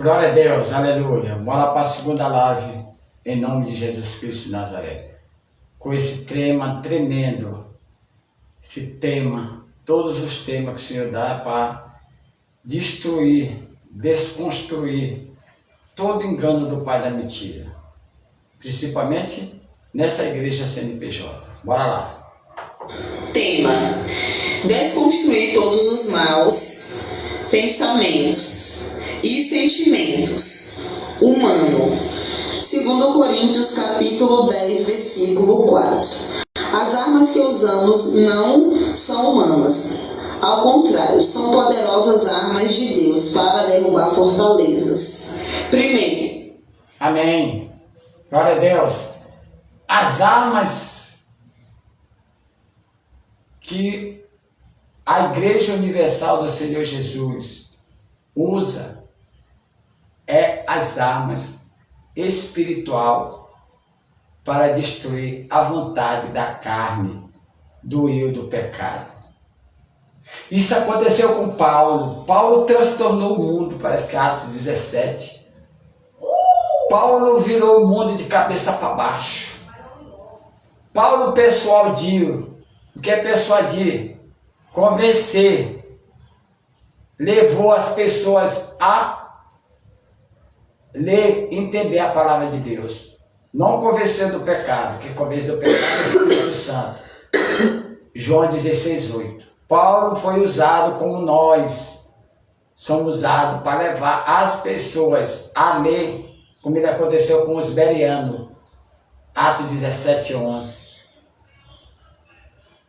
Glória a Deus, aleluia. Bora para a segunda live, em nome de Jesus Cristo de Nazaré. Com esse tema tremendo, esse tema, todos os temas que o Senhor dá para destruir, desconstruir todo engano do pai da mentira. Principalmente nessa igreja CNPJ. Bora lá. Tema: desconstruir todos os maus pensamentos e sentimentos humanos. 2 Coríntios capítulo 10, versículo 4. As armas que usamos não são humanas. Ao contrário, são poderosas armas de Deus para derrubar fortalezas. Primeiro. Amém. Glória a Deus. As armas que a Igreja Universal do Senhor Jesus usa é as armas espiritual para destruir a vontade da carne, do eu, do pecado. Isso aconteceu com Paulo. Paulo transtornou o mundo, parece que Atos 17. Paulo virou o mundo de cabeça para baixo. Paulo persuadiu. O que é persuadir? Convencer. Levou as pessoas a ler, entender a palavra de Deus. Não convenceu do pecado, que convenceu do pecado é o Espírito Santo. João 16:8. Paulo foi usado como nós somos usados para levar as pessoas a ler, como ele aconteceu com os bereanos. Atos 17:11.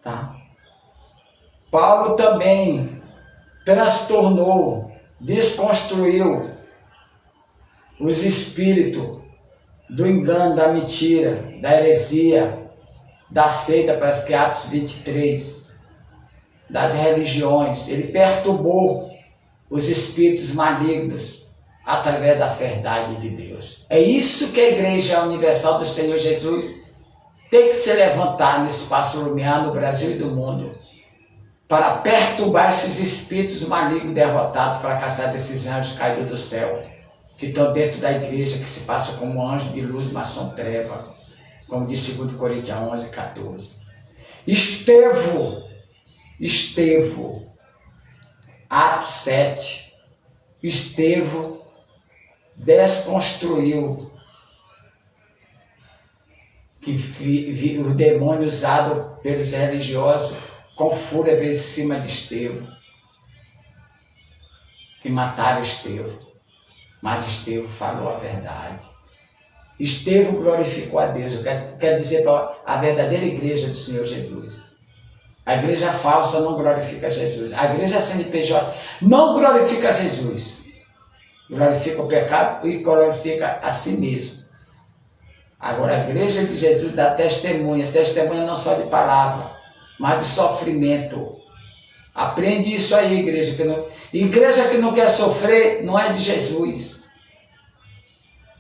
Tá? Paulo também transtornou, desconstruiu os espíritos do engano, da mentira, da heresia, da seita, parece que Atos 23, das religiões. Ele perturbou os espíritos malignos através da verdade de Deus. É isso que a Igreja Universal do Senhor Jesus tem que se levantar nesse espaço lumiar no Brasil e do mundo, para perturbar esses espíritos malignos derrotados, fracassados, esses anjos caídos do céu, que estão dentro da igreja, que se passam como anjo de luz, mas são treva, como diz 2 Coríntios 11:14. Estevão, Atos 7, Estevão desconstruiu que o demônio usado pelos religiosos com fúria veio em cima de Estevão, que mataram Estevão. Mas Estevão falou a verdade. Estevão glorificou a Deus. Eu quero dizer para a verdadeira igreja do Senhor Jesus. A igreja falsa não glorifica Jesus. A igreja CNPJ não glorifica Jesus. Glorifica o pecado e glorifica a si mesmo. Agora a igreja de Jesus dá testemunha. Testemunha não só de palavra, mas de sofrimento. Aprende isso aí, igreja. Igreja que não quer sofrer não é de Jesus.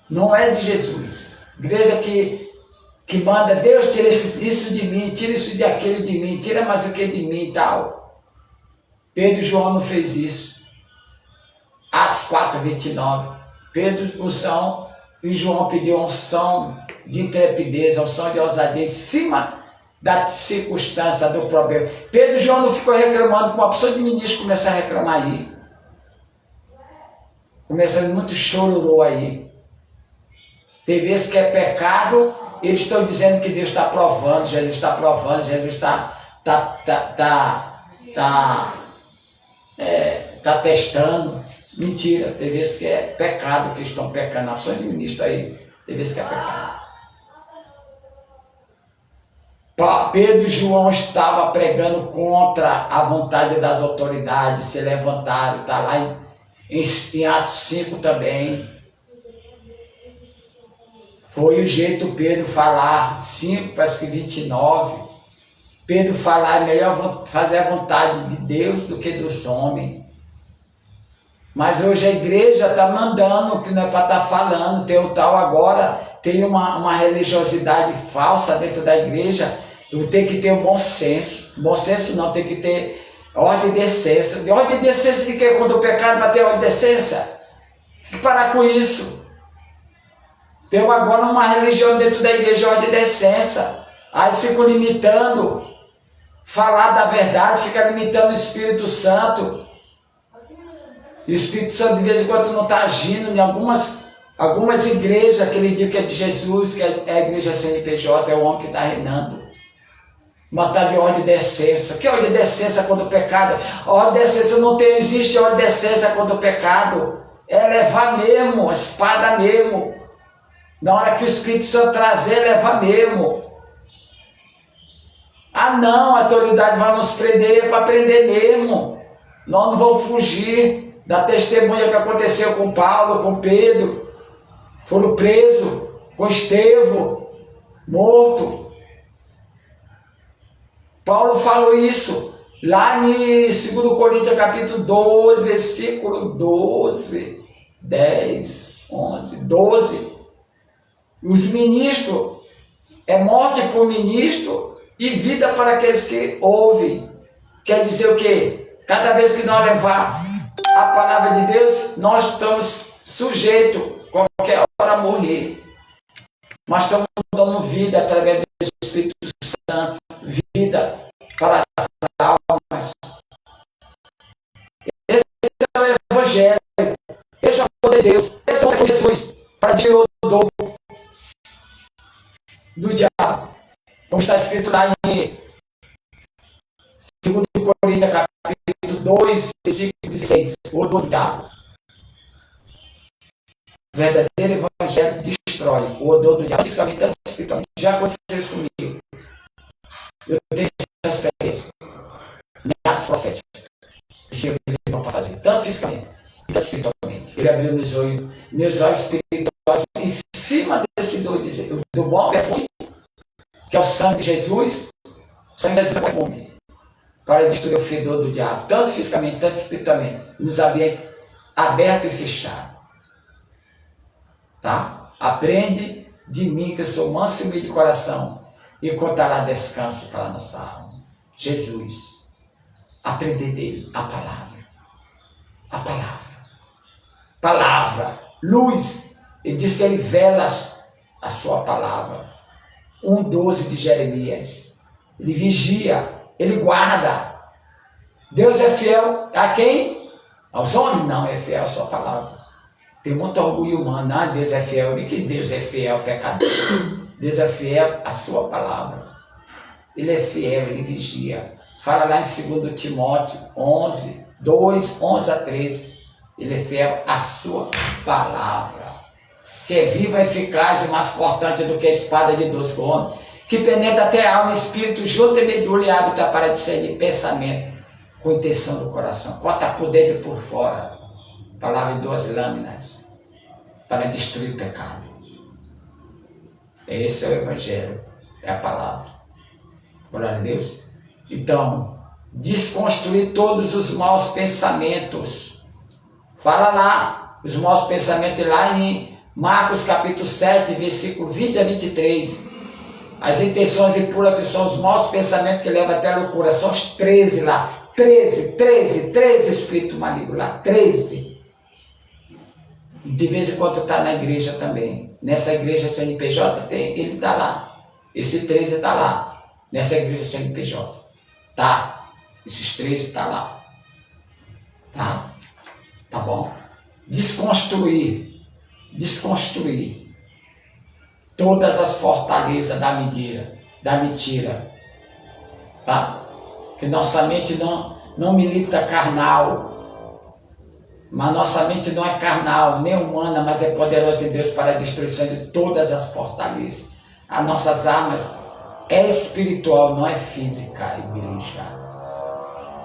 Não é de Jesus. Igreja que manda, Deus tira isso de mim, tira isso de aquilo de mim, tira mais o que de mim e tal. Pedro e João não fez isso. Atos 4:29. Pedro, unção, e João pediu unção de intrepidez, unção de ousadia em cima da circunstância, do problema. Pedro e João não ficou reclamando, com uma opção de ministro começar a reclamar aí. Começando muito chororô aí. Tem vezes que é pecado, eles estão dizendo que Deus está provando, Jesus está provando, Jesus está testando. Mentira, tem vezes que é pecado que estão pecando. A opção de ministro aí, tem vezes que é pecado. Pedro e João estavam pregando contra a vontade das autoridades, se levantaram, está lá em Atos 5 também. Foi o jeito Pedro falar, 5, parece que 29. Pedro falar, é melhor fazer a vontade de Deus do que dos homens. Mas hoje a igreja está mandando, que não é para estar falando, tem o tal agora, tem uma religiosidade falsa dentro da igreja. Eu tenho que ter um bom senso. Bom senso não, tem que ter ordem e decência. De ordem e decência de que? Quando o pecado vai ter ordem e decência? Tem que parar com isso. Temos agora uma religião dentro da igreja, ordem de decência. Aí ficam limitando, falar da verdade, fica limitando o Espírito Santo. E o Espírito Santo de vez em quando não está agindo em algumas igrejas, aquele dia que é de Jesus, que é a igreja CNPJ, é o homem que está reinando. Matar de ordem de decência. Que ordem de decência contra o pecado? A ordem de decência não existe ordem de decência contra o pecado. É levar mesmo, a espada mesmo. Na hora que o Espírito Santo trazer, levar mesmo. Ah não, a autoridade vai nos prender, é para prender mesmo. Nós não vamos fugir da testemunha que aconteceu com Paulo, com Pedro. Foram presos, com Estevão, morto. Paulo falou isso lá em 2 Coríntios capítulo 2, versículo 12, 10, 11, 12. Os ministros, é morte para o ministro e vida para aqueles que ouvem. Quer dizer o quê? Cada vez que nós levar a palavra de Deus, nós estamos sujeitos, qualquer hora, a morrer. Mas estamos dando vida através do Espírito Santo, vida para as almas. Esse é o Evangelho, esse é o poder de Deus, esse é o Jesus para tirar o dor do diabo. Como está escrito lá em 2 Coríntios capítulo 2, versículo 16, o dor do diabo. O verdadeiro Evangelho destrói o odor do diabo, fisicamente, tanto espiritualmente. Já aconteceu isso comigo. Eu tenho essa experiência. Atos proféticos. O Senhor me levou para fazer, tanto fisicamente, tanto espiritualmente. Ele abriu meus olhos espirituais em cima desse do bom perfume, que é o sangue de Jesus. O sangue de Jesus é o perfume para destruir o fedor do diabo, tanto fisicamente, tanto espiritualmente, nos ambientes abertos e fechados. Tá? Aprende de mim, que eu sou manso e humilde de coração, e encontrará descanso para a nossa alma. Jesus. Aprender dele a palavra. A palavra. Palavra. Luz. Ele diz que ele vela a sua palavra. 1:12 de Jeremias. Ele vigia. Ele guarda. Deus é fiel a quem? Aos homens? Não, é fiel à sua palavra. Tem muito orgulho humano. Ah, Deus é fiel. E que Deus é fiel ao pecador? Deus é fiel à sua palavra. Ele é fiel, ele vigia. Fala lá em 2 Timóteo 11, 2, 11 a 13. Ele é fiel à sua palavra. Que é viva, eficaz e mais cortante do que a espada de 2 gumes, que penetra até a alma, espírito, junta e medula e hábita para discernir pensamento com intenção do coração. Corta por dentro e por fora. Palavra de 2 lâminas para destruir o pecado. Esse é o Evangelho, é a palavra. Glória a Deus. Então, desconstruir todos os maus pensamentos. Fala lá, os maus pensamentos lá em Marcos capítulo 7, versículo 20 a 23. As intenções impuras, que são os maus pensamentos que levam até a loucura. São os 13 lá. 13 espíritos malignos lá. 13. E de vez em quando está na igreja também. Nessa igreja CNPJ, ele está lá. Esse 13 está lá. Nessa igreja CNPJ. Tá. Esses 13 estão lá. Tá? Tá bom? Desconstruir todas as fortalezas da mentira. Tá? Que nossa mente não milita carnal. Mas nossa mente não é carnal, nem humana, mas é poderosa em Deus para a destruição de todas as fortalezas. As nossas armas é espiritual, não é física, igreja.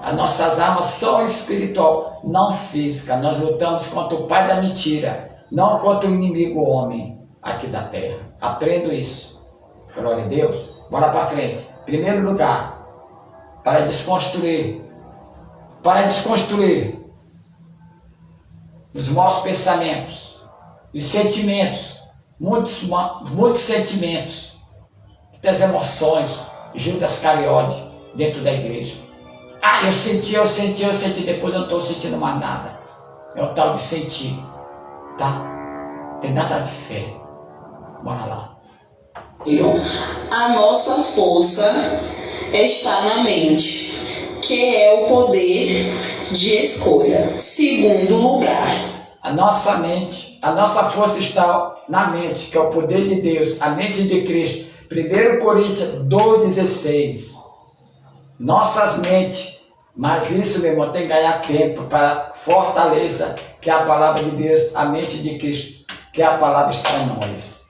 As nossas armas são espiritual, não física. Nós lutamos contra o pai da mentira, não contra o inimigo homem aqui da terra. Aprendo isso. Glória a Deus. Bora para frente. Primeiro lugar, para desconstruir os maus pensamentos, os sentimentos, muitos sentimentos, muitas emoções. Judas Cariote dentro da igreja. Ah, eu senti, depois eu não estou sentindo mais nada. É o tal de sentir. Tá? Tem nada de fé. Bora lá. A nossa força está na mente, que é o poder de escolha. Segundo lugar, A nossa mente, a nossa força está na mente, que é o poder de Deus, a mente de Cristo. 1 Coríntios 2,16. Nossas mentes, mas isso, meu irmão, tem que ganhar tempo para fortaleza, que é a palavra de Deus, a mente de Cristo, que a palavra está em nós.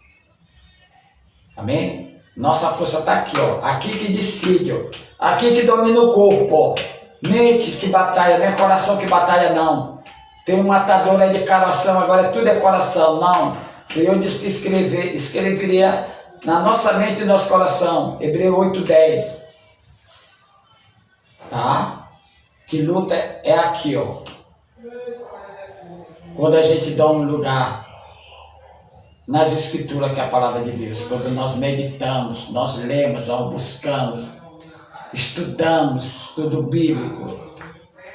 Amém? Nossa força está aqui, ó. Aqui que decide, ó. Aqui que domina o corpo, ó. Mente que batalha, não é coração que batalha, não. Tem um matador aí de coração, agora tudo é coração. Não. O Senhor disse que escreveria na nossa mente e no nosso coração. Hebreu 8:10. Tá? Que luta é aqui, ó. Quando a gente dá um lugar nas escrituras, que é a palavra de Deus, quando nós meditamos, nós lemos, nós buscamos, estudamos tudo bíblico,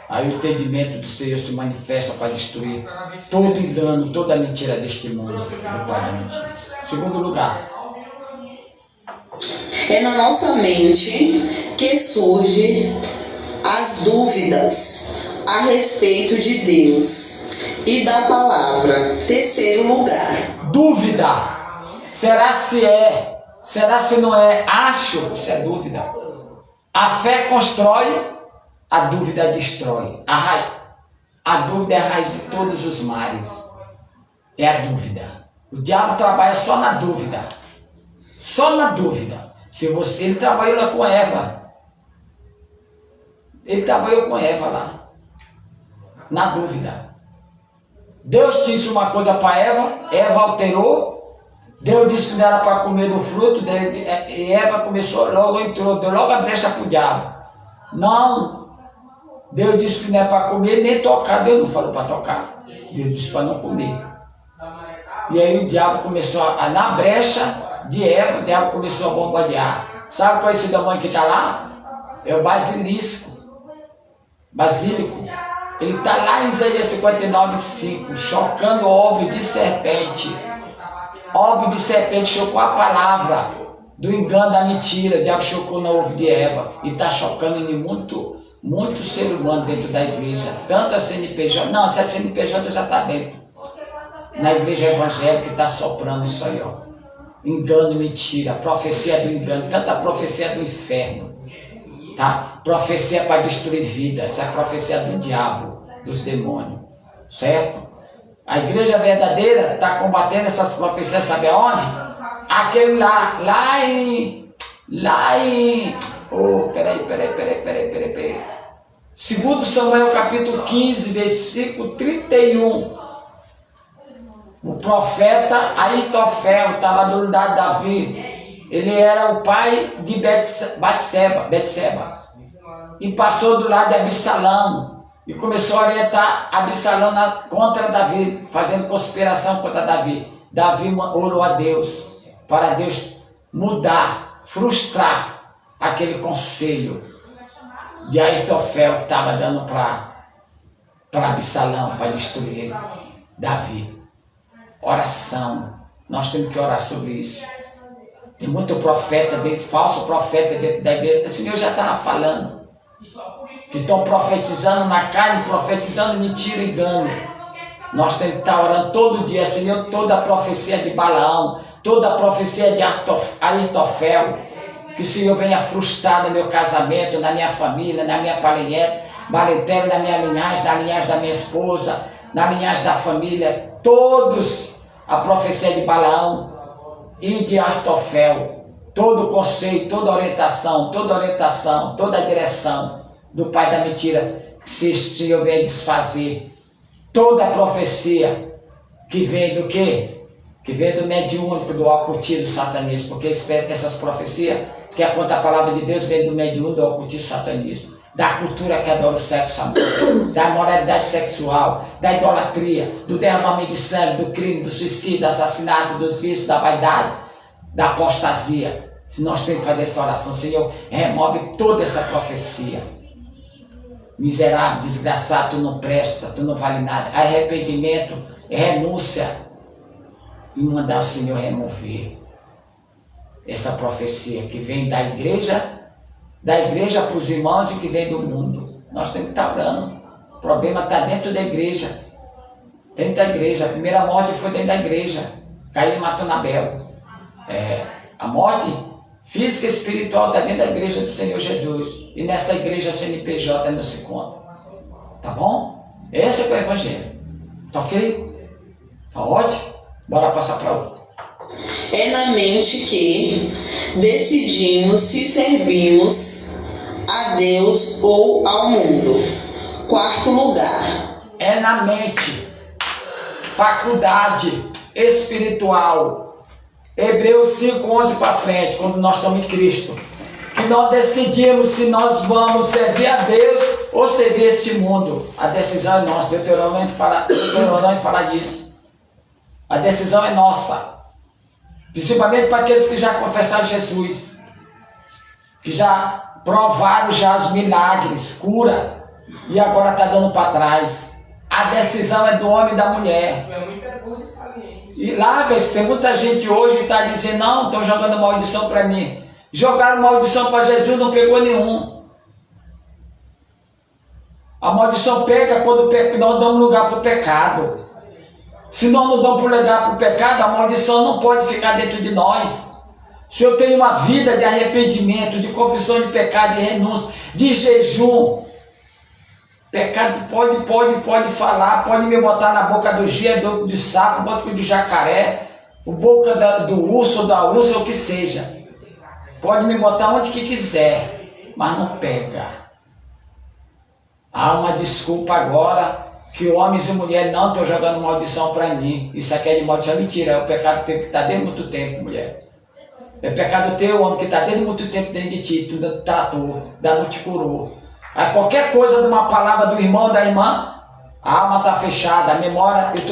aí o entendimento do Senhor se manifesta para destruir todo engano, toda mentira deste mundo, meu Pai da mentira. Segundo lugar, é na nossa mente que surgem as dúvidas a respeito de Deus e da palavra. Terceiro lugar, dúvida. Será se é? Será se não é? Acho, isso é dúvida. A fé constrói, a dúvida destrói. A dúvida é a raiz de todos os males. É a dúvida. O diabo trabalha só na dúvida. Só na dúvida. Ele trabalhou lá com Eva. Ele trabalhou com Eva lá. Na dúvida. Deus disse uma coisa para Eva, Eva alterou. Deus disse que não era para comer do fruto, e Eva começou, logo entrou, deu logo a brecha para o diabo. Não, Deus disse que não é para comer nem tocar, Deus não falou para tocar, Deus disse para não comer. E aí o diabo começou na brecha de Eva, o diabo começou a bombardear. Sabe qual é esse demônio que está lá? É o basílico. Ele está lá em Isaías 59:5, chocando ovo de serpente. Ovo de serpente chocou a palavra do engano, da mentira. O diabo chocou no ovo de Eva e está chocando em muito ser humano dentro da igreja. Tanto a CNPJ, não, se a CNPJ já está dentro. Na igreja evangélica está soprando isso aí, ó. Engano, mentira, profecia do engano, tanta profecia do inferno. Tá? Profecia para destruir vida, essa é a profecia do diabo, dos demônios, certo? A igreja verdadeira está combatendo essas profecias, sabe aonde? Aquele lá em, peraí. 2 Samuel capítulo 15, versículo 31. O profeta Aitofel estava do lado de Davi. Ele era o pai de Betseba, e passou do lado de Absalão e começou a orientar Absalão contra Davi, fazendo conspiração contra Davi. Davi orou a Deus para Deus mudar, frustrar aquele conselho de Aitofel que estava dando para Absalão, para destruir Davi. Oração, nós temos que orar sobre isso. Tem muito profeta, falso profeta dentro da igreja. O Senhor já estava falando. Que estão profetizando na carne, profetizando mentira e engano. Nós temos que estar orando todo dia, Senhor, toda a profecia de Balaão, toda a profecia de Aitofel, que o Senhor venha frustrar no meu casamento, na minha família, na minha parentela, na minha linhagem, na linhagem da minha esposa, na linhagem da família, todos a profecia de Balaão e de Aitofel, todo o conceito, toda a orientação, toda a direção do pai da mentira, que se o Senhor venha desfazer toda a profecia que vem do quê? Que vem do mediúnico, do ocultismo, do satanismo, porque essas profecias, que é contra a palavra de Deus, vem do mediúnico, do ocultismo, do satanismo, da cultura que adora o sexo, amor, da moralidade sexual, da idolatria, do derramamento de sangue, do crime, do suicídio, do assassinato, dos vícios, da vaidade, da apostasia. Se nós temos que fazer essa oração, Senhor, remove toda essa profecia. Miserável, desgraçado, tu não presta, tu não vale nada. Arrependimento renúncia e mandar o Senhor remover essa profecia que vem da igreja para os irmãos e que vem do mundo. Nós temos que estar orando. O problema está dentro da igreja. Dentro da igreja. A primeira morte foi dentro da igreja. Caim matando Abel. A morte física e espiritual está dentro da igreja do Senhor Jesus. E nessa igreja o CNPJ não se conta. Tá bom? Esse é o evangelho. Tá ok? Tá ótimo? Bora passar para outro. É na mente que decidimos se servimos a Deus ou ao mundo. Quarto lugar. É na mente. Faculdade espiritual. Hebreus 5:11 para frente, quando nós estamos em Cristo. Que nós decidimos se nós vamos servir a Deus ou servir este mundo. A decisão é nossa. Deuteronômio fala disso. A decisão é nossa. Principalmente para aqueles que já confessaram Jesus. Que já provaram já os milagres, cura. E agora está dando para trás. A decisão é do homem e da mulher. E larga isso. Tem muita gente hoje que está dizendo, não, estão jogando maldição para mim. Jogaram maldição para Jesus, não pegou nenhum. A maldição pega quando nós damos lugar para o pecado. Se nós não damos lugar para o pecado, a maldição não pode ficar dentro de nós. Se eu tenho uma vida de arrependimento, de confissão de pecado, de renúncia, de jejum, pecado pode falar, pode me botar na boca do gelo, do sapo, boca do jacaré, boca do urso, da ursa, o que seja. Pode me botar onde que quiser, mas não pega. Há uma desculpa agora que homens e mulheres não estão jogando maldição para mim. Isso aqui é de maldição, mentira. É o pecado teu que está dentro de muito tempo, mulher. É pecado teu, homem, que está dentro de muito tempo dentro de ti. Tu não tratou, não te curou. Aí qualquer coisa de uma palavra do irmão, da irmã, a alma está fechada, a memória. Eu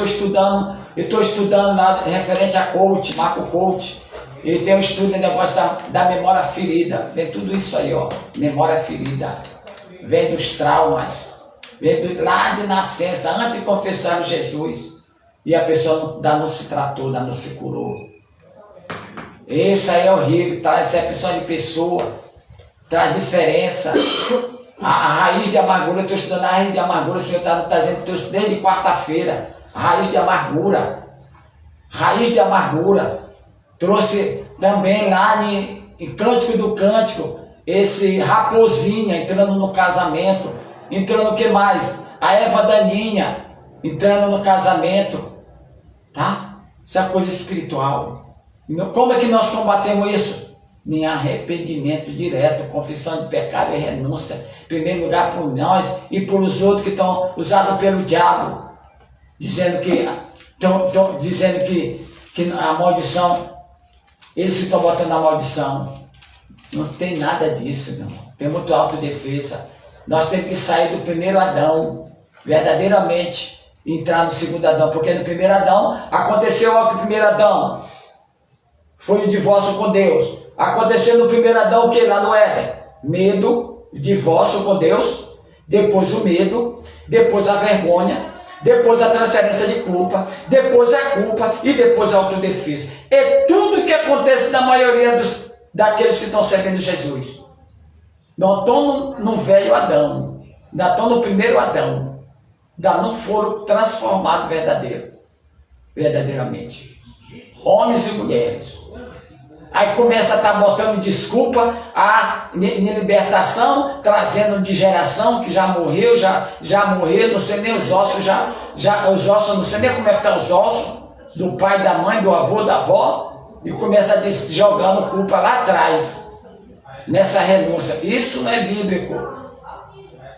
estou estudando lá referente a coach, Marco Coach. Ele tem um estudo, negócio da memória ferida. Vem tudo isso aí, ó. Memória ferida. Vem dos traumas. Vem lá de nascença, antes de confessar Jesus. E a pessoa não se tratou, não se curou. Isso aí é horrível. Traz excepção de pessoa. Traz diferença. A raiz de amargura, eu estou estudando a raiz de amargura. O Senhor está dizendo, eu estudei de quarta-feira. A raiz de amargura. Raiz de amargura. Trouxe também lá em Cântico do Cântico, esse raposinha entrando no casamento, entrando o que mais? A Eva daninha entrando no casamento, tá? Isso é coisa espiritual. Como é que nós combatemos isso? Em arrependimento direto, confissão de pecado e renúncia. Em primeiro lugar por nós e por os outros que estão usados pelo diabo, dizendo que a maldição, eles estão botando a maldição. Não tem nada disso, meu irmão. Tem muito autodefesa. Nós temos que sair do primeiro Adão, verdadeiramente, e entrar no segundo Adão. Porque no primeiro Adão, aconteceu o que no primeiro Adão? Foi o divórcio com Deus. Aconteceu no primeiro Adão o que lá no Éden? Medo, divórcio com Deus, depois o medo, depois a vergonha, depois a transferência de culpa, depois a culpa e depois a autodefesa. É tudo que acontece na maioria daqueles que estão servindo Jesus. Não estão no velho Adão, ainda estão no primeiro Adão, ainda não foram transformados verdadeiramente. Homens e mulheres. Aí começa a estar botando desculpa em libertação, trazendo de geração que já morreu, não sei nem os ossos, os ossos, não sei nem como é que estão os ossos, do pai, da mãe, do avô, da avó, e começa a jogando culpa lá atrás, nessa renúncia. Isso não é bíblico.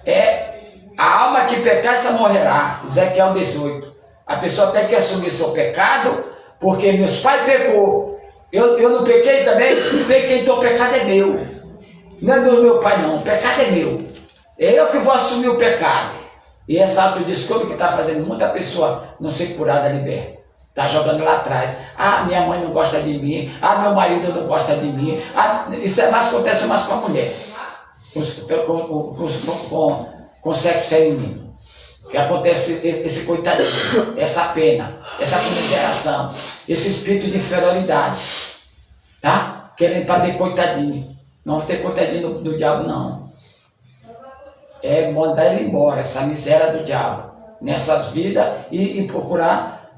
É a alma que pecar, essa morrerá. Ezequiel 18. A pessoa tem que assumir seu pecado, porque meus pais pecou. Eu não pequei também? Pequei, então o pecado é meu. Não é do meu pai, não. O pecado é meu. É eu que vou assumir o pecado. E essa autodesculpa que está fazendo muita pessoa não ser curada, liberta. Está jogando lá atrás. Ah, minha mãe não gosta de mim. Ah, meu marido não gosta de mim. Ah, isso acontece mais com a mulher. Com sexo feminino. que acontece esse coitadinho, essa pena, essa comiseração, esse espírito de inferioridade, tá? Querendo para ter coitadinho. Não vai ter coitadinho do diabo, não. É mandar ele embora, essa miséria do diabo, nessas vidas e procurar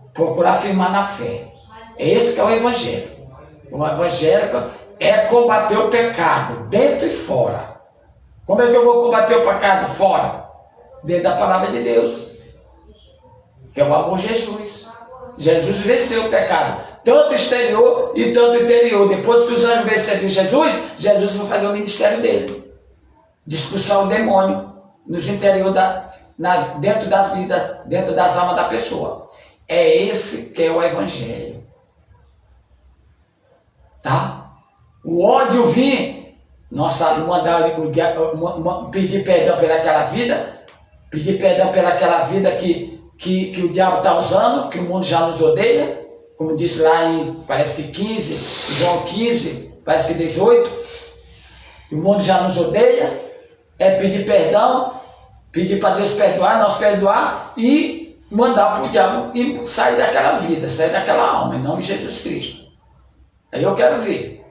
firmar na fé. É esse que é o evangelho. O evangélico é combater o pecado, dentro e fora. Como é que eu vou combater o pecado fora? Dentro da palavra de Deus, que é o amor de Jesus. Jesus venceu o pecado, tanto exterior e tanto interior. Depois que os anjos venceram Jesus, Jesus vai fazer o ministério dele, de expulsar o demônio nos interior dentro das vidas, dentro das almas da pessoa. É esse que é o evangelho. Tá? O ódio vir, nossa, pedir perdão pelaquela vida, pedir perdão pelaquela vida que o diabo está usando, que o mundo já nos odeia, como diz lá em, parece que 15, João 15, parece que 18, o mundo já nos odeia, é pedir perdão, pedir para Deus perdoar, nós perdoar e mandar para o diabo e sair daquela vida, sair daquela alma, em nome de Jesus Cristo. Aí eu quero ver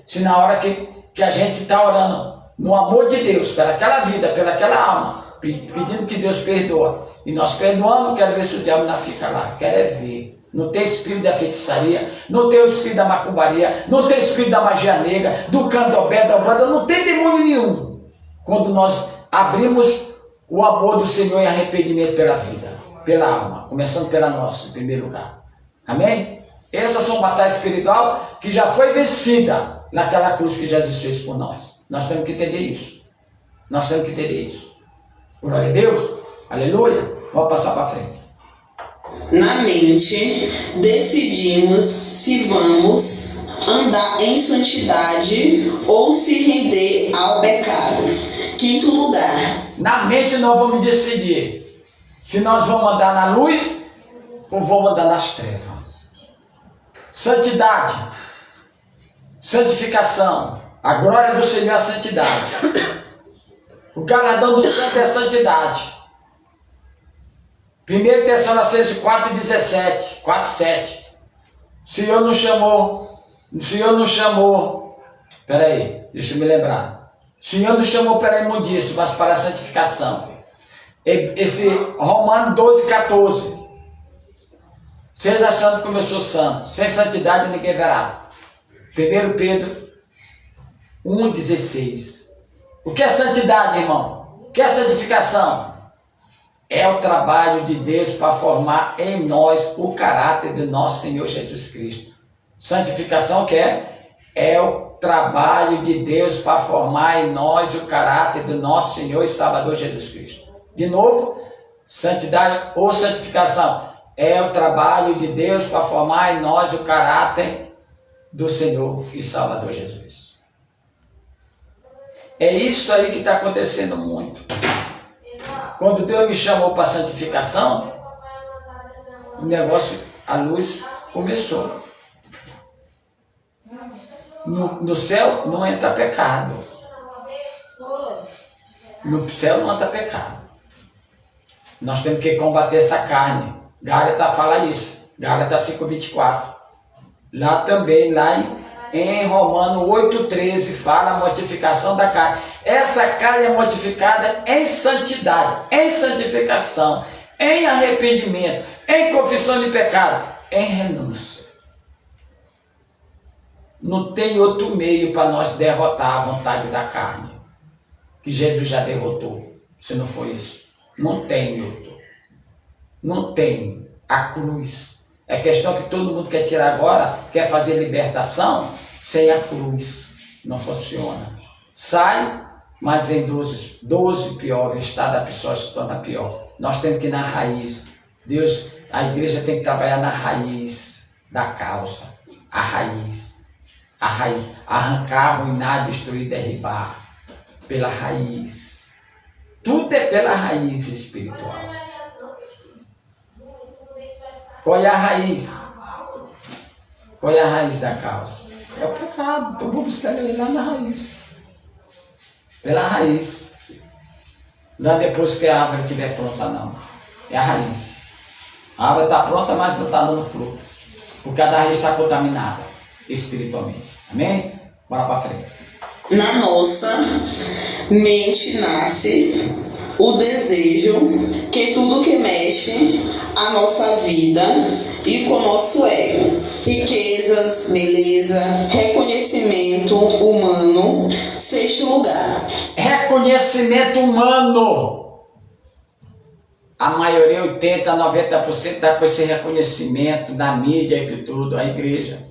se na hora que a gente está orando no amor de Deus, pelaquela vida, pelaquela alma, pedindo que Deus perdoa, e nós perdoamos, quero ver se o diabo não fica lá, quero é ver. Não tem espírito da feitiçaria, não tem o espírito da macumbaria, não tem espírito da magia negra, do candomblé, da banda, não tem demônio nenhum. Quando nós abrimos o amor do Senhor e arrependimento pela vida, pela alma, começando pela nossa, em primeiro lugar. Amém? Essas são batalhas espiritual que já foi vencida naquela cruz que Jesus fez por nós. Nós temos que entender isso. Nós temos que entender isso. Glória a Deus. Aleluia. Vamos passar para frente. Na mente, decidimos se vamos andar em santidade ou se render ao pecado. Quinto lugar. Na mente nós vamos decidir se nós vamos andar na luz ou vamos andar nas trevas. Santidade, santificação, a glória do Senhor é a santidade. O galardão do santo é a santidade. 1 Tessalonicenses 4,17, 4,7. O Senhor nos chamou, peraí, deixa eu me lembrar. O Senhor nos chamou para a imundície, mas para a santificação. Esse Romanos 12,14. Vocês achando que eu sou santo, sem santidade ninguém verá. 1 Pedro 1,16. O que é santidade, irmão? O que é santificação? É o trabalho de Deus para formar em nós o caráter do nosso Senhor Jesus Cristo. Santificação que é o trabalho de Deus para formar em nós o caráter do nosso Senhor e Salvador Jesus Cristo. De novo, santidade ou santificação é o trabalho de Deus para formar em nós o caráter do Senhor e Salvador Jesus. É isso aí que está acontecendo muito. Quando Deus me chamou para a santificação, o negócio, a luz começou. No céu não entra pecado. No céu não entra pecado. Nós temos que combater essa carne. Gálatas fala isso. Gálatas 5,24. Lá também, em Romanos 8,13, fala a mortificação da carne. Essa carne é mortificada em santidade, em santificação, em arrependimento, em confissão de pecado, em renúncia. Não tem outro meio para nós derrotar a vontade da carne, que Jesus já derrotou, se não for isso. Não tem outro. Não tem. A cruz. É questão que todo mundo quer tirar agora, quer fazer libertação sem a cruz. Não funciona. Sai, mas em 12 pior, o estado da pessoa se torna pior. Nós temos que ir na raiz. Deus, a igreja tem que trabalhar na raiz da causa. A raiz. A raiz. Arrancar, arruinar, destruir, derribar. Pela raiz. Tudo é pela raiz espiritual. Qual é a raiz? Qual é a raiz da causa? É o pecado. Então vou buscar ele lá na raiz. Pela raiz. Não é depois que a árvore estiver pronta, não. É a raiz. A árvore está pronta, mas não está dando fruto. Porque a da raiz está contaminada espiritualmente. Amém? Bora para frente. Na nossa mente nasce o desejo que tudo que mexe a nossa vida e com o nosso ego, riquezas, beleza, reconhecimento humano, sexto lugar. Reconhecimento humano. A maioria, 80%, 90% dá com esse reconhecimento da mídia e tudo, a igreja.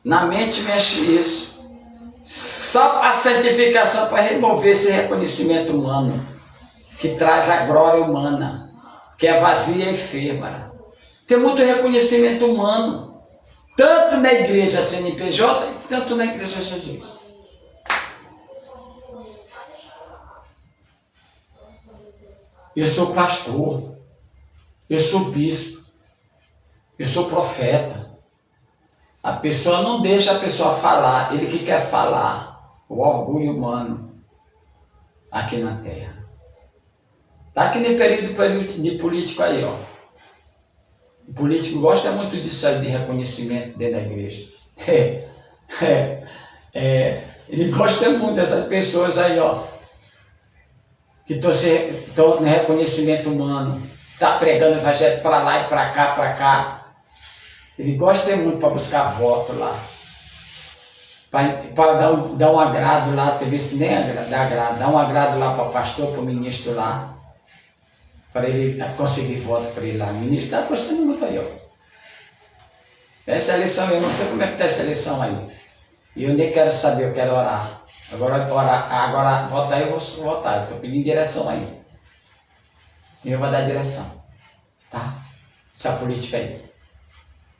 Na mente mexe isso. Só a santificação para remover esse reconhecimento humano, que traz a glória humana, que é vazia e efêmera. Tem muito reconhecimento humano, tanto na igreja CNPJ, tanto na igreja Jesus. Eu sou pastor, eu sou bispo, eu sou profeta. A pessoa não deixa a pessoa falar, ele que quer falar, o orgulho humano aqui na terra. Está aqui no período de político aí, ó. O político gosta muito disso aí, de reconhecimento dentro da igreja. Ele gosta muito dessas pessoas aí, ó, que estão no reconhecimento humano, está pregando o evangelho para lá e para cá, para cá. Ele gosta muito para buscar voto lá, para dar um agrado lá, talvez se nem dá agrado, dar um agrado lá para o pastor, para o ministro lá, para ele conseguir voto para ele lá. O ministro está gostando muito aí, ó. Essa eleição, eu não sei como é que está essa eleição aí. E eu nem quero saber, eu quero orar. Agora votar eu vou votar, eu estou pedindo direção aí. O Senhor vai dar direção, tá? Essa política aí.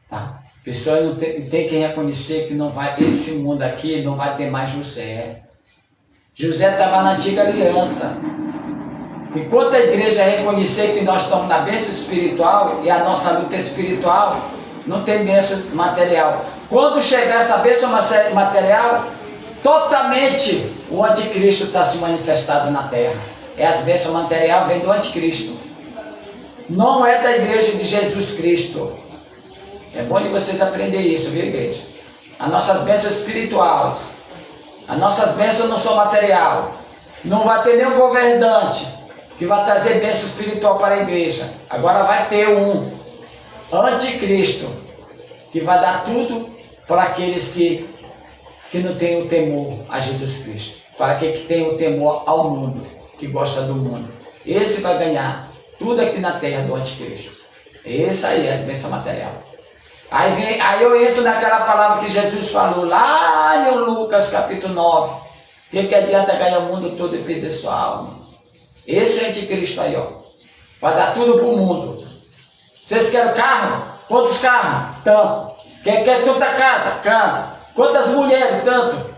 Tá? A pessoa não tem que reconhecer que não vai, esse mundo aqui não vai ter mais José. José estava na antiga aliança. Enquanto a igreja reconhecer que nós estamos na bênção espiritual e a nossa luta espiritual, não tem bênção material. Quando chegar essa bênção material, totalmente o anticristo está se manifestado na terra. É as bênçãos materiais vêm do anticristo. Não é da igreja de Jesus Cristo. É bom de vocês aprenderem isso, viu, igreja? As nossas bênçãos espirituais, as nossas bênçãos não são material. Não vai ter nenhum governante que vai trazer bênção espiritual para a igreja. Agora vai ter um anticristo que vai dar tudo para aqueles que não têm o temor a Jesus Cristo. Para aqueles que têm o temor ao mundo, que gosta do mundo. Esse vai ganhar tudo aqui na terra do anticristo. Esse aí é a bênção material. Aí eu entro naquela palavra que Jesus falou lá em Lucas capítulo 9. Que adianta ganhar o mundo todo e perder sua alma? Esse é anticristo aí, ó. Vai dar tudo pro mundo. Vocês querem carro? Quantos carros? Tanto. Quer tanta casa? Cana. Quantas mulheres? Tanto.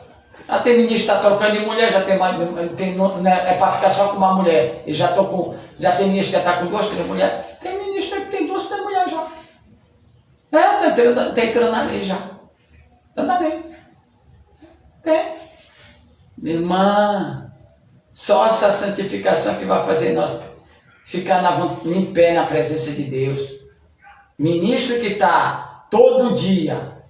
Já tem ministro que está trocando de mulher, já tem é para ficar só com uma mulher. E já tem ministro que está com 2, 3 mulheres. Tem ministro que tem 2, 3 mulheres já. Está entrando na lei já. Então tá bem. Tem. Minha irmã, só essa santificação que vai fazer nós ficar em pé na presença de Deus. Ministro que está todo dia,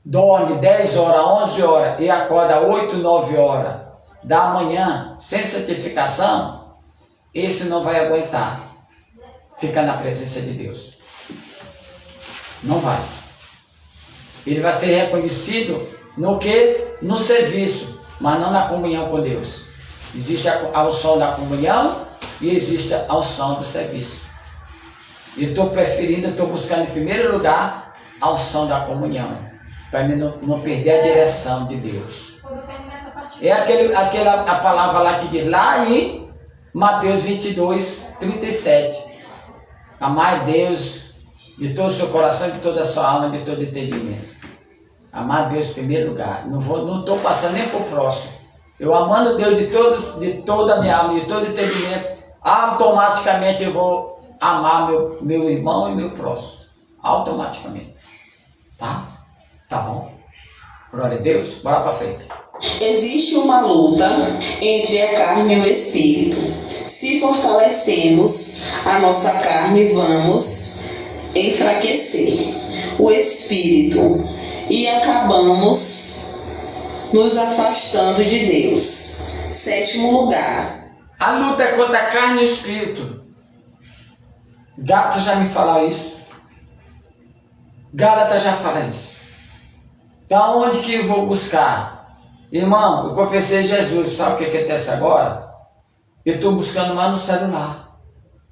dorme 10 horas, 11 horas e acorda 8, 9 horas da manhã, sem santificação, esse não vai aguentar ficar na presença de Deus. Não vai. Ele vai ter reconhecido no que? No serviço, mas não na comunhão com Deus. Existe a unção da comunhão e existe a unção do serviço. Eu estou buscando em primeiro lugar a unção da comunhão, para não perder a direção de Deus. É a palavra lá que diz, lá em Mateus 22, 37. Amar Deus de todo o seu coração, de toda a sua alma, de todo o entendimento. Amar Deus em primeiro lugar. Não estou passando nem para o próximo. Eu amando Deus de toda a minha alma, de todo o entendimento, automaticamente eu vou amar meu irmão e meu próximo. Automaticamente. Tá? Tá bom? Glória a Deus. Bora para frente. Existe uma luta entre a carne e o espírito. Se fortalecemos a nossa carne, vamos enfraquecer o espírito e acabamos nos afastando de Deus. Sétimo lugar. A luta é contra a carne e o espírito. Gálatas já me falou isso. Gálatas já fala isso. Então onde que eu vou buscar? Irmão, eu confessei Jesus, sabe o que acontece agora? Eu estou buscando mais no celular.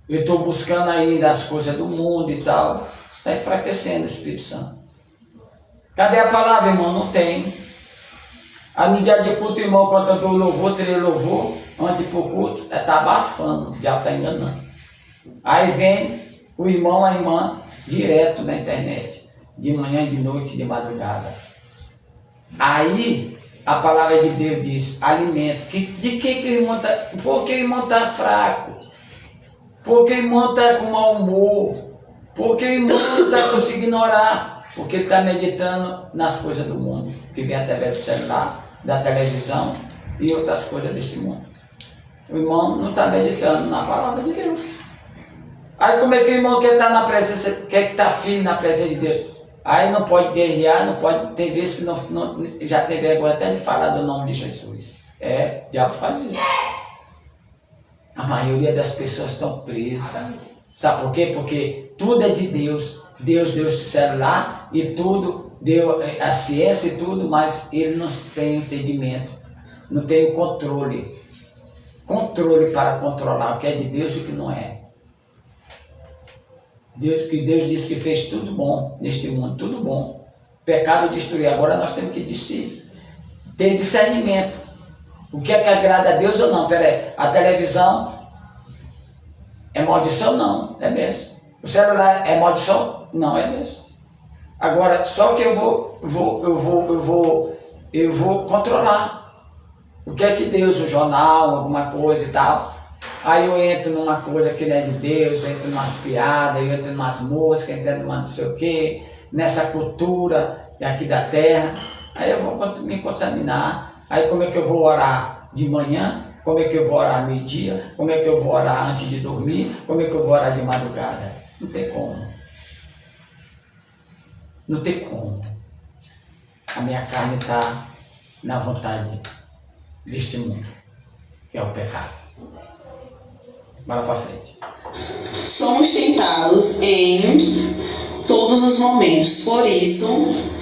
Eu estou buscando ainda as coisas do mundo e tal. Está enfraquecendo o Espírito Santo. Cadê a palavra, irmão? Não tem. Aí no dia de culto, o irmão conta do louvor, três louvor, antes de ir pro culto, está abafando, o diabo está enganando. Aí vem o irmão, a irmã, direto na internet, de manhã, de noite, de madrugada. Aí a palavra de Deus diz, alimento. De que o irmão está? Por que o irmão está fraco? Por que o irmão está com mau humor? Por que o irmão não está conseguindo orar? Porque ele está meditando nas coisas do mundo, que vem através do celular, da televisão e outras coisas deste mundo. O irmão não está meditando na palavra de Deus. Aí como é que o irmão quer estar na presença, quer estar firme na presença de Deus? Aí não pode guerrear, não pode, tem vezes que não, já tem vergonha até de falar do nome de Jesus. O diabo faz isso. A maioria das pessoas estão presas. Sabe por quê? Porque tudo é de Deus. Deus deu esse celular e tudo, deu a ciência e tudo, mas ele não tem entendimento, não tem o controle. Controle para controlar o que é de Deus e o que não é. Deus disse que fez tudo bom neste mundo, tudo bom. Pecado destruir. Agora nós temos que ter discernimento. O que é que agrada a Deus ou não? Peraí, a televisão é maldição? Não, é mesmo. O celular é maldição? Não, é mesmo. Agora, só que eu vou controlar. O que é que Deus, o jornal, alguma coisa e tal. Aí eu entro numa coisa que não é de Deus, entro em umas piadas, eu entro em umas músicas, entro em uma não sei o quê, nessa cultura aqui da terra. Aí eu vou me contaminar. Aí como é que eu vou orar de manhã? Como é que eu vou orar meio-dia? Como é que eu vou orar antes de dormir? Como é que eu vou orar de madrugada? Não tem como. Não tem como. A minha carne está na vontade deste mundo, que é o pecado. Bora para frente. Somos tentados em todos os momentos, por isso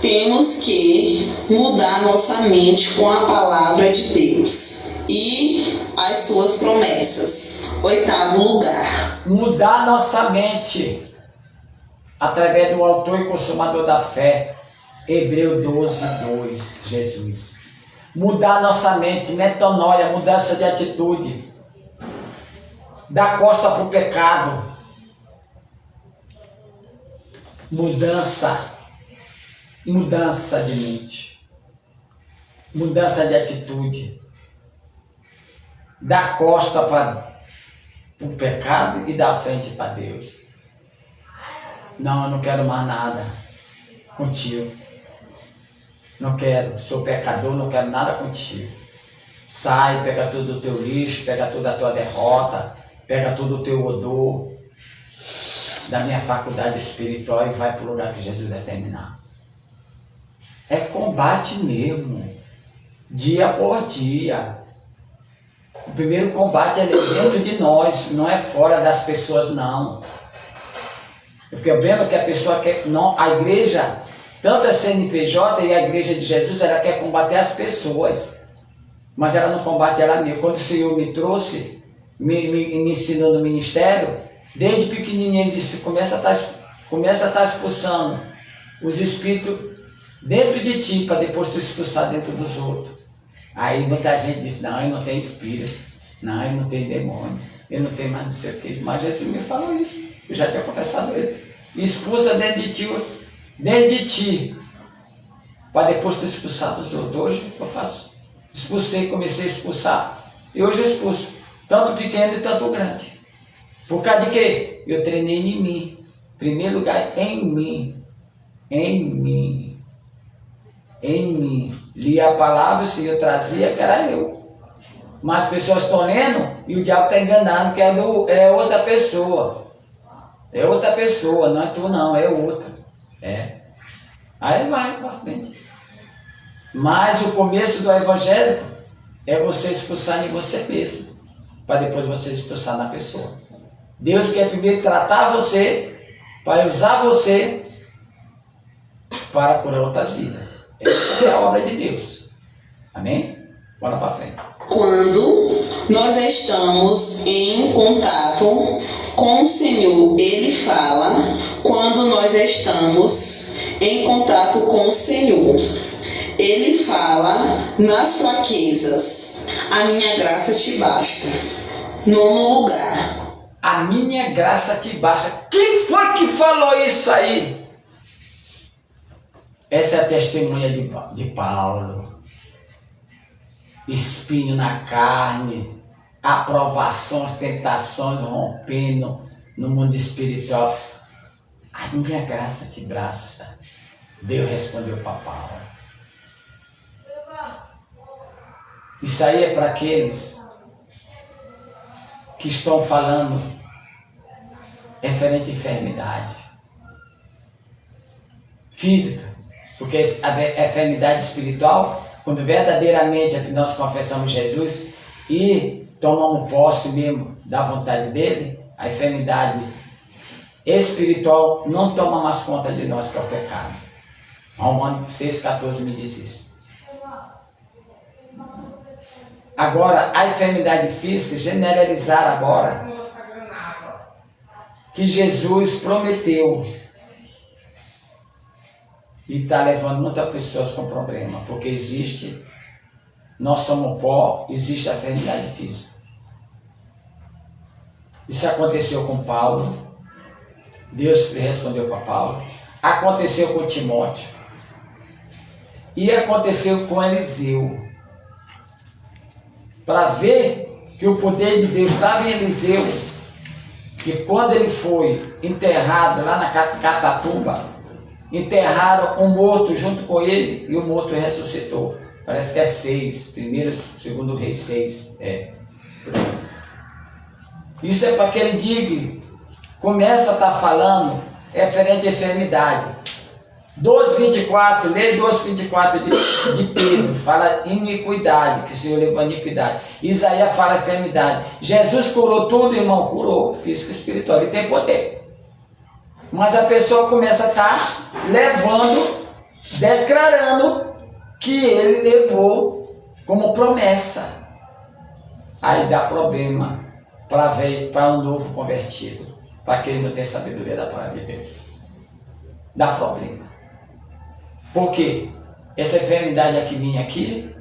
temos que mudar nossa mente com a palavra de Deus e as suas promessas. Oitavo lugar. Mudar nossa mente através do autor e consumador da fé. Hebreu 12:2, Jesus. Mudar nossa mente, metanoia, mudança de atitude. Dar costa para o pecado. Mudança de mente. Mudança de atitude. Dar costa para o pecado e dar frente para Deus. Não, eu não quero mais nada contigo. Não quero, sou pecador, não quero nada contigo. Sai, pega tudo o teu lixo, pega toda a tua derrota, pega todo o teu odor da minha faculdade espiritual e vai para o lugar que Jesus determinar. É combate mesmo, dia por dia. O primeiro combate é dentro de nós, não é fora das pessoas, não. Porque eu lembro que a pessoa quer, não, a igreja, tanto a CNPJ e a igreja de Jesus, ela quer combater as pessoas, mas ela não combate ela mesma. Quando o Senhor me trouxe, me ensinou no ministério, desde pequenininho ele disse, começa a estar expulsando os espíritos dentro de ti, para depois tu expulsar dentro dos outros. Aí muita gente disse, não, eu não tenho espírito, não, eu não tenho demônio, eu não tenho mais não sei o que. Mas Jesus me falou isso, eu já tinha confessado ele. Expulsa dentro de ti, para depois tu expulsar dos outros. Hoje eu faço, expulsei, comecei a expulsar, e hoje eu expulso, tanto pequeno e tanto grande. Por causa de quê? Eu treinei em mim, em primeiro lugar em mim. lia a palavra, o Senhor trazia, que era eu. Mas as pessoas estão lendo e o diabo está enganando, que é outra pessoa. É outra pessoa, não é tu não, é outra. Aí vai para frente. Mas o começo do evangélico é você expulsar em você mesmo, para depois você expulsar na pessoa. Deus quer primeiro tratar você, para usar você para curar outras vidas. Essa é a obra de Deus. Amém? Bora para frente. Quando nós estamos em contato com o Senhor, Ele fala. Quando nós estamos em contato com o Senhor, Ele fala nas fraquezas. A minha graça te basta. Nono lugar. A minha graça te basta. Quem foi que falou isso aí? Essa é a testemunha de Paulo. Espinho na carne, aprovações, tentações rompendo no mundo espiritual. A minha graça te basta. Deus respondeu para Paulo. Isso aí é para aqueles que estão falando referente à enfermidade física, porque a enfermidade espiritual, quando verdadeiramente é que nós confessamos Jesus e tomamos posse mesmo da vontade dele, a enfermidade espiritual não toma mais conta de nós, que é o pecado. Romanos 6,14 me diz isso. Agora, a enfermidade física, generalizar agora, que Jesus prometeu e está levando muitas pessoas com problema, porque existe, nós somos pó, existe a enfermidade física. Isso aconteceu com Paulo, Deus respondeu para Paulo, aconteceu com Timóteo e aconteceu com Eliseu. Para ver que o poder de Deus estava em Eliseu, que quando ele foi enterrado lá na Catatumba, enterraram um morto junto com ele e o morto ressuscitou. Parece que é 6, 2 Reis 6. Isso é para aquele dia que começa a estar falando referente à enfermidade. 12:24, lê 12:24 de Pedro, fala iniquidade, que o Senhor levou a iniquidade. Isaías fala enfermidade. Jesus curou tudo, irmão, curou, físico e espiritual, ele tem poder. Mas a pessoa começa a estar levando, declarando que ele levou como promessa. Aí dá problema para um novo convertido, para aquele que não tem sabedoria da palavra de Deus. Dá problema. Por quê? Essa enfermidade aqui minha aqui,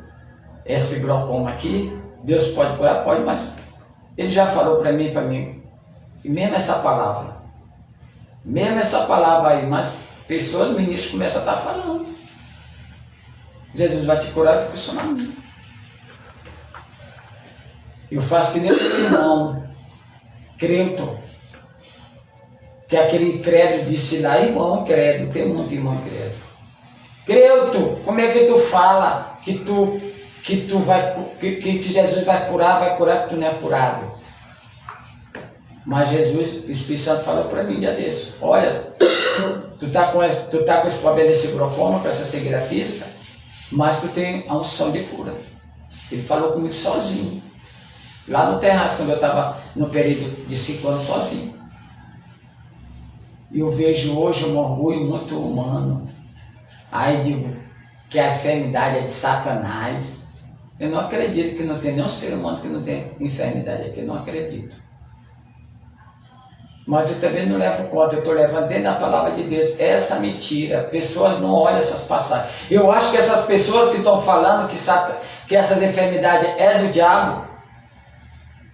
esse glaucoma aqui, Deus pode curar? Pode, mas ele já falou para mim, e mesmo essa palavra aí, mas pessoas, ministros começam a estar falando. Jesus vai te curar, fica só na minha. Eu faço que nem o irmão, crento, que aquele credo disse lá, irmão credo, tem muito irmão credo. Creuto, como é que tu fala que Jesus vai curar que tu não é curado? Mas Jesus, o Espírito Santo falou para mim, dia desse, olha, tu tá com esse problema desse glaucoma, com essa cegueira física, mas tu tem a unção de cura. Ele falou comigo sozinho, lá no terraço, quando eu estava no período de 5 anos sozinho. E eu vejo hoje um orgulho muito humano. Aí digo que a enfermidade é de Satanás. Eu não acredito que não tem nenhum ser humano que não tem enfermidade aqui, eu não acredito. Mas eu também não levo conta, eu estou levando dentro da palavra de Deus essa mentira. Pessoas não olham essas passagens. Eu acho que essas pessoas que estão falando que essas enfermidades é do diabo,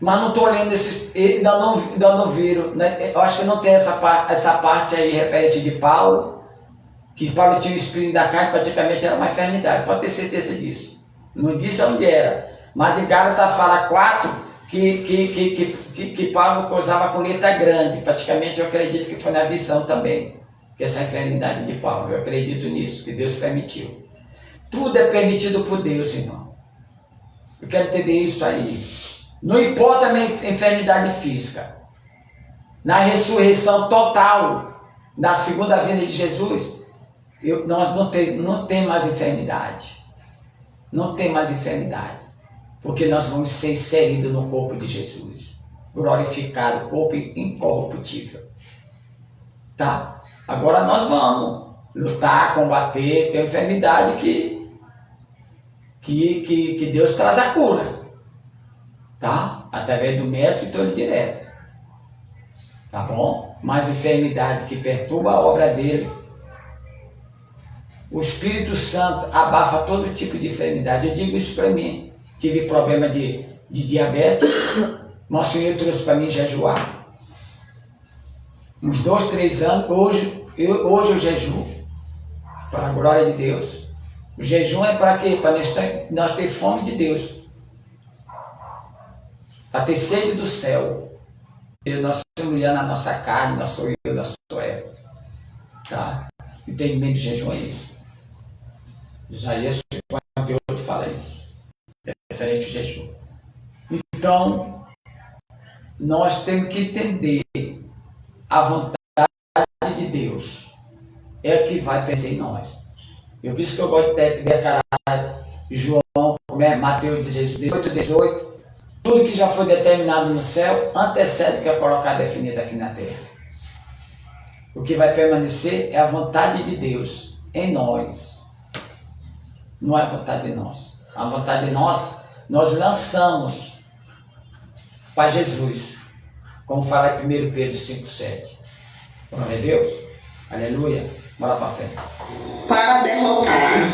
mas não estou lendo esses, ainda não viram, né? Eu acho que não tem essa parte aí referente de Paulo, que Paulo tinha o espírito da carne, praticamente era uma enfermidade, pode ter certeza disso. Não disse onde era, mas de Gálatas fala 4 que Paulo causava com letra grande, praticamente eu acredito que foi na visão também, que essa enfermidade de Paulo, eu acredito nisso, que Deus permitiu. Tudo é permitido por Deus, irmão. Eu quero entender isso aí. Não importa a minha enfermidade física. Na ressurreição total, na segunda vinda de Jesus, nós não tem mais enfermidade. Não tem mais enfermidade. Porque nós vamos ser inseridos no corpo de Jesus. Glorificado, corpo incorruptível. Tá? Agora nós vamos lutar, combater, tem enfermidade que Deus traz a cura. Tá? Através do médico e todo direto. Tá bom? Mas enfermidade que perturba a obra dele. O Espírito Santo abafa todo tipo de enfermidade. Eu digo isso para mim. Tive problema de diabetes. Nosso Senhor trouxe para mim jejuar. Uns 2, 3 anos. Hoje eu jejuo. Para a glória de Deus. O jejum é para quê? Para nós ter fome de Deus. Para ter sede do céu. Nós estamos olhando a nossa carne, nosso eu, nosso ego. Tá? O entendimento de jejum é isso. Isaías 58 fala isso. É referente ao jejum. Então, nós temos que entender a vontade de Deus. É a que vai pensar em nós. Por isso que eu gosto de declarar João, Mateus 18, 18. Tudo que já foi determinado no céu antecede o que é colocado definido aqui na terra. O que vai permanecer é a vontade de Deus em nós. Não é a vontade de nós. A vontade de nós lançamos para Jesus. Como fala em 1 Pedro 5,7. Glória a Deus. Aleluia. Bora para frente. Para derrotar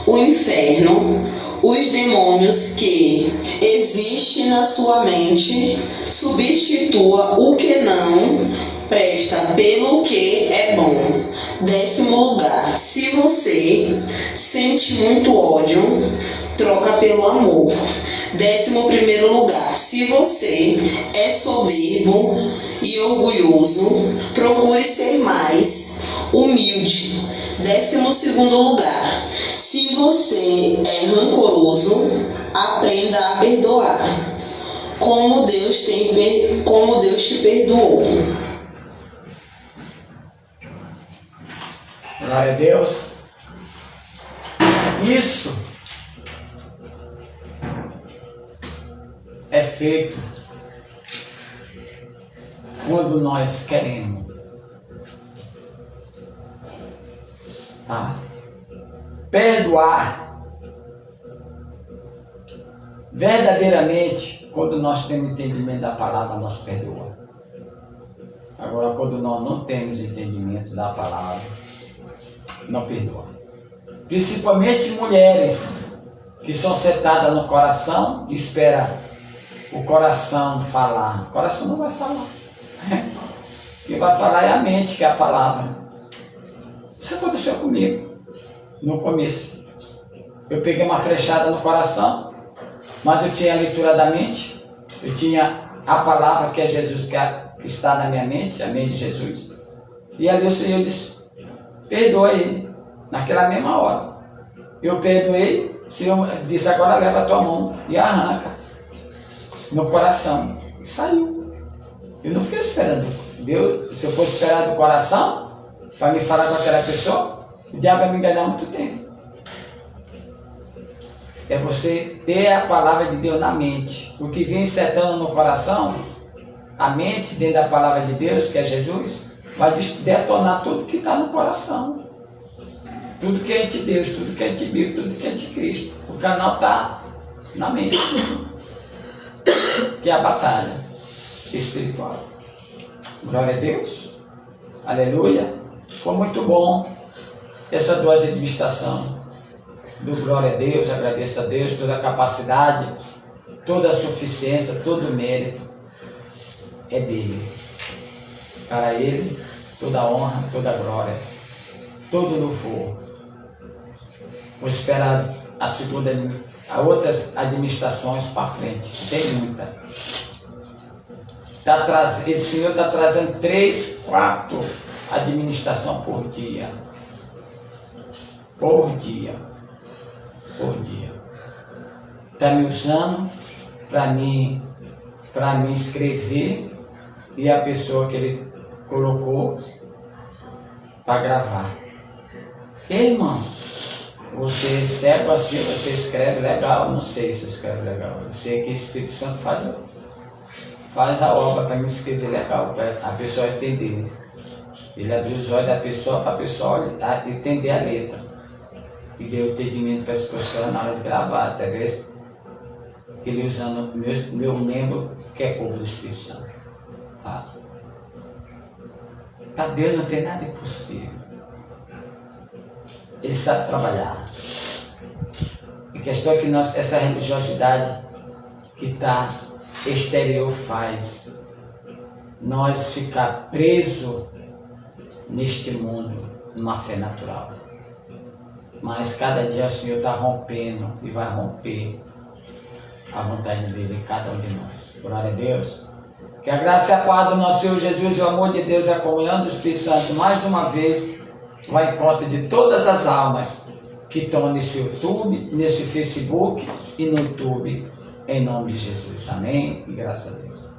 o inferno, os demônios que existem na sua mente, substitua o que não presta pelo que é bom. 10º lugar, se você sente muito ódio, troca pelo amor. 11º lugar, se você é soberbo e orgulhoso, procure ser mais humilde. 12º lugar, se você é rancoroso, aprenda a perdoar, como Deus te perdoou. Glória a Deus. Isso é feito quando nós queremos. Tá? Perdoar verdadeiramente, quando nós temos entendimento da palavra, nós perdoamos. Agora, quando nós não temos entendimento da palavra, não perdoa. Principalmente mulheres que são sentadas no coração, espera o coração falar. O coração não vai falar. Quem vai falar é a mente, que é a palavra. Isso aconteceu comigo no começo. Eu peguei uma flechada no coração, mas eu tinha a leitura da mente, eu tinha a palavra que é Jesus, que está na minha mente, a mente de Jesus. E ali o Senhor disse, perdoa ele, naquela mesma hora. Eu perdoei, o Senhor disse, agora leva a tua mão e arranca no coração. E saiu. Eu não fiquei esperando. Deus, se eu fosse esperar do coração, para me falar com aquela pessoa, o diabo vai me enganar muito tempo. É você ter a palavra de Deus na mente. O que vem setando no coração, a mente dentro da palavra de Deus, que é Jesus, vai detonar tudo que está no coração. Tudo que é anti-Deus, tudo que é anti-Bíblia, tudo que é anti-Cristo. O canal está na mente. Que é a batalha espiritual. Glória a Deus. Aleluia. Foi muito bom essa dose de administração. Do glória a Deus, agradeço a Deus, toda a capacidade, toda a suficiência, todo o mérito é dele. Para ele, toda a honra, toda a glória, todo o louvor. Vou esperar a outras administrações para frente, tem muita. Esse Senhor está trazendo 3, 4 administrações por dia. Por dia. por dia. Está me usando para mim escrever e a pessoa que ele colocou para gravar. E aí, irmão? Você cego assim, você escreve legal? Não sei se eu escrevo legal. Eu sei que o Espírito Santo faz a obra para me escrever legal, para a pessoa entender. Ele abriu os olhos da pessoa para a pessoa entender a letra. E deu entendimento para essa pessoa na hora de gravar, até mesmo que ele usando meu membro, que é corpo do Espírito Santo. Tá? Para Deus não tem nada impossível. Ele sabe trabalhar. A questão é que essa religiosidade que está exterior faz nós ficar presos neste mundo, numa fé natural. Mas cada dia o Senhor está rompendo e vai romper a vontade dele em cada um de nós. Glória a Deus. Que a graça e a paz do nosso Senhor Jesus e o amor de Deus e a comunhão do Espírito Santo mais uma vez vai em conta de todas as almas que estão nesse YouTube, nesse Facebook e no YouTube, em nome de Jesus. Amém e graças a Deus.